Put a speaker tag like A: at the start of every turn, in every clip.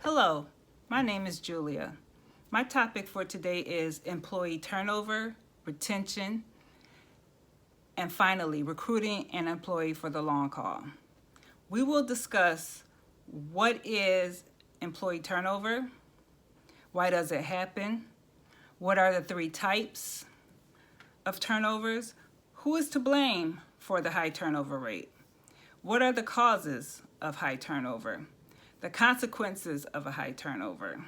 A: Hello, my name is Julia. My topic for today is employee turnover, retention, and finally, recruiting an employee for the long haul. We will discuss what is employee turnover, why does it happen, what are the three types of turnovers, who is to blame for the high turnover rate, what are the causes of high turnover, the consequences of a high turnover,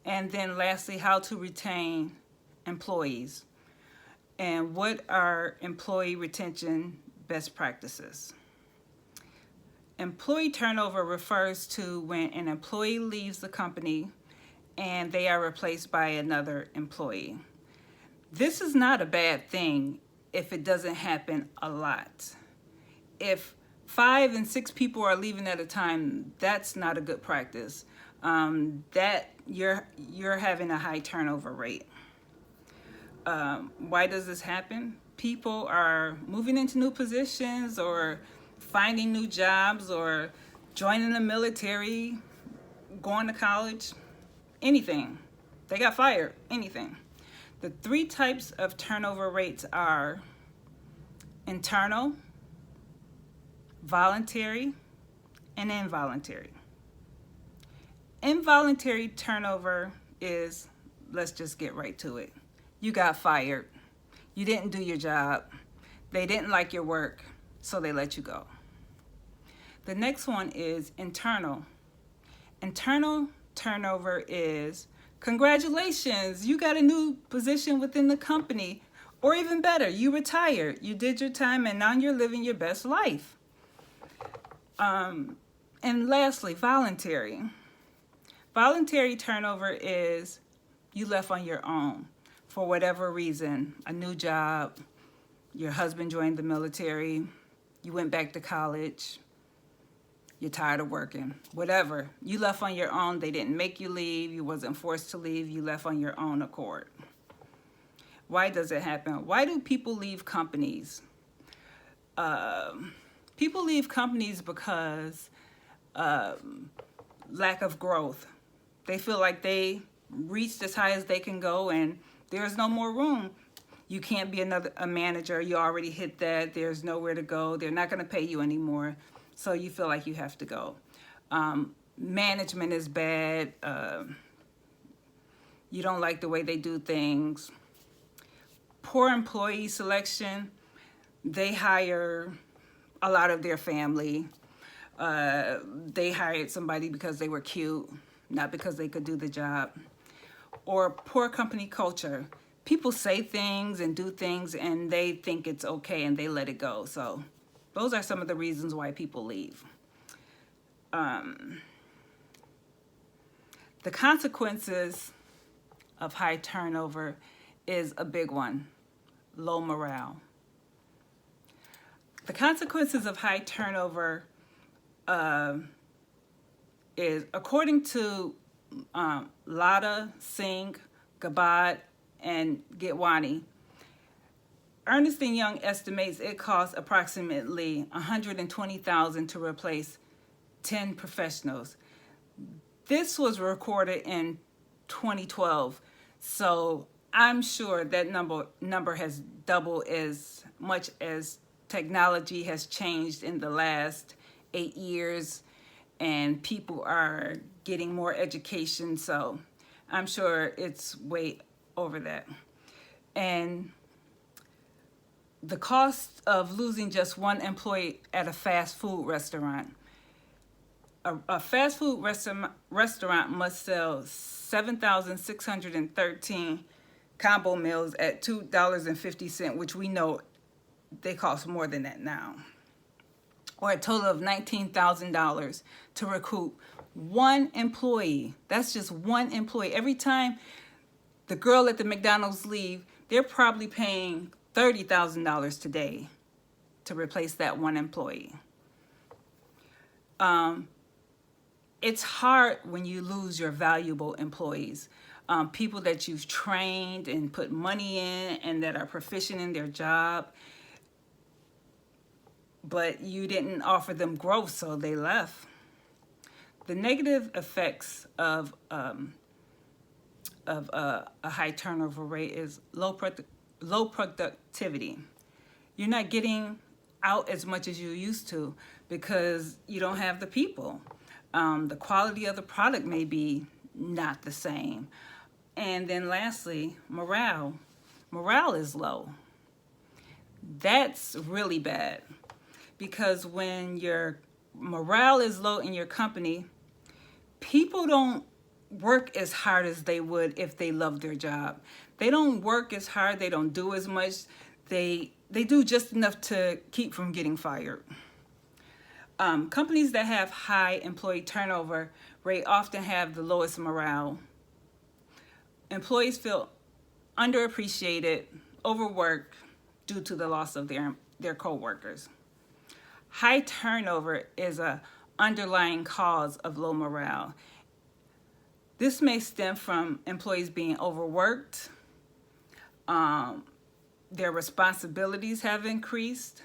A: and then lastly, how to retain employees, and what are employee retention best practices. Employee turnover refers to when an employee leaves the company and they are replaced by another employee. This is not a bad thing if it doesn't happen a lot. If 5 and 6 people are leaving at a time, that's not a good practice. That you're having a high turnover rate. Why does this happen? People are moving into new positions or finding new jobs or joining the military, going to college, anything. They got fired, anything. The three types of turnover rates are internal, voluntary, and involuntary. Involuntary turnover is, let's just get right to it. You got fired. You didn't do your job. They didn't like your work, so they let you go. The next one is internal. Internal turnover is, congratulations, you got a new position within the company. Or even better, you retired. You did your time and now you're living your best life. And lastly, voluntary. Voluntary turnover is you left on your own for whatever reason. A new job, your husband joined the military, you went back to college, you're tired of working, whatever. You left on your own. They didn't make you leave. You wasn't forced to leave. You left on your own accord. Why does it happen? Why do people leave companies? People leave companies because lack of growth. They feel like they reached as high as they can go and there's no more room. You can't be a manager. You already hit that. There's nowhere to go. They're not going to pay you anymore. So you feel like you have to go. Management is bad. You don't like the way they do things. Poor employee selection. They hire a lot of their family. They hired somebody because they were cute, not because they could do the job. Or poor company culture. People say things and do things and they think it's okay and they let it go. So those are some of the reasons why people leave. The consequences of high turnover is a big one. Low morale. The consequences of high turnover is, according to Lada, Singh, Gabad, and Gitwani, Ernst & Young estimates it costs approximately $120,000 to replace 10 professionals. This was recorded in 2012, so I'm sure that number has doubled as much as technology has changed in the last 8 years, and people are getting more education, so I'm sure it's way over that. And the cost of losing just one employee at a fast food restaurant. A fast food restaurant must sell 7,613 combo meals at $2.50, which we know they cost more than that now. Or a total of $19,000 to recruit one employee. That's just one employee. Every time the girl at the McDonald's leave, they're probably paying $30,000 today to replace that one employee. It's hard when you lose your valuable employees, people that you've trained and put money in and that are proficient in their job, but you didn't offer them growth, so they left. The negative effects of a high turnover rate is low productivity. You're not getting out as much as you used to because you don't have the people. The quality of the product may be not the same. And then lastly, morale. Morale is low. That's really bad because when your morale is low in your company, people don't work as hard as they would if they loved their job. They don't work as hard. They don't do as much. They do just enough to keep from getting fired. Companies that have high employee turnover rate often have the lowest morale. Employees feel underappreciated, overworked due to the loss of their coworkers. High turnover is an underlying cause of low morale. This may stem from employees being overworked, their responsibilities have increased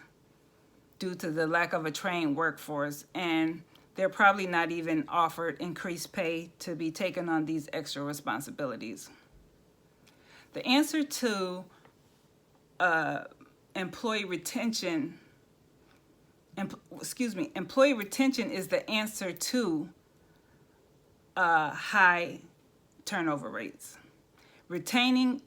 A: due to the lack of a trained workforce, and they're probably not even offered increased pay to be taken on these extra responsibilities. The answer to employee retention is the answer to high turnover rates. Retaining,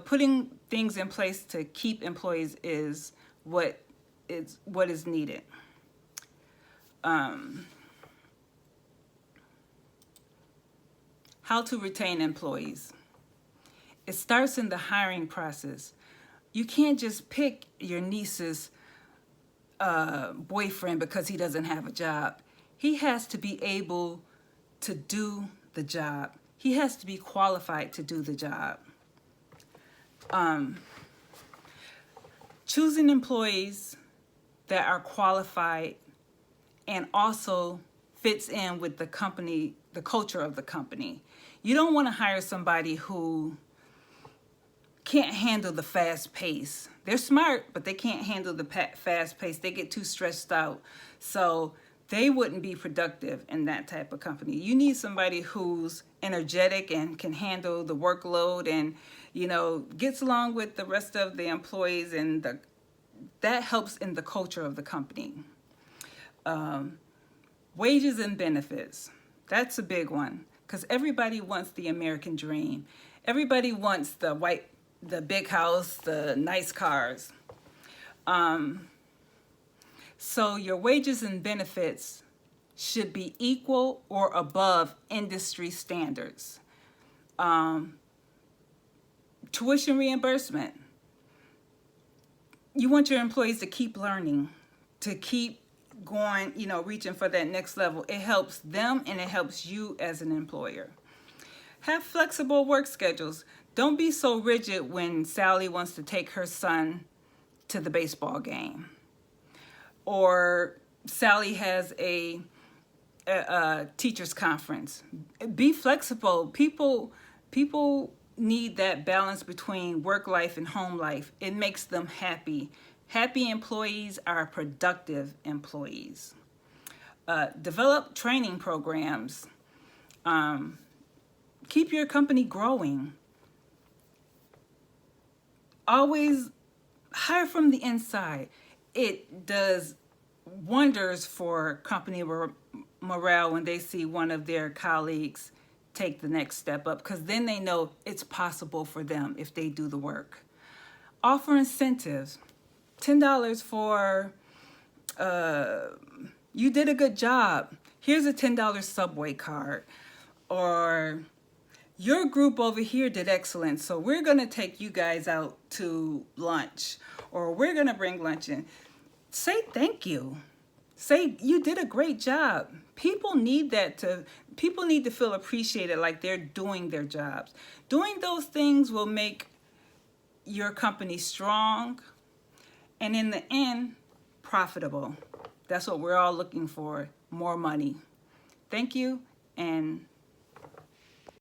A: putting things in place to keep employees is what is needed. How to retain employees. It starts in the hiring process. You can't just pick your niece's boyfriend because he doesn't have a job. He has to be able to do the job. He has to be qualified to do the job. Choosing employees that are qualified and also fits in with the company, the culture of the company. You don't want to hire somebody who can't handle the fast pace. They're smart, but they can't handle the fast pace. They get too stressed out. So they wouldn't be productive in that type of company. You need somebody who's energetic and can handle the workload and, gets along with the rest of the employees, and that helps in the culture of the company. Wages and benefits. That's a big one because everybody wants the American dream. Everybody wants the big house, the nice cars. So your wages and benefits should be equal or above industry standards. Tuition reimbursement. You want your employees to keep learning, to keep going, reaching for that next level. It helps them and it helps you as an employer. Have flexible work schedules. Don't be so rigid when Sally wants to take her son to the baseball game, or Sally has a teachers conference. Be flexible. People need that balance between work life and home life. It makes them happy. Happy employees are productive employees. Develop training programs. Keep your company growing. Always hire from the inside. It does wonders for company morale when they see one of their colleagues take the next step up, because then they know it's possible for them if they do the work. Offer incentives. $10 for you did a good job. Here's a $10 Subway card. Or your group over here did excellent, so we're going to take you guys out to lunch, or we're going to bring lunch in. Say thank you. Say you did a great job. People need to feel appreciated, like they're doing their jobs. Doing those things will make your company strong and in the end, profitable. That's what we're all looking for, more money. Thank you, and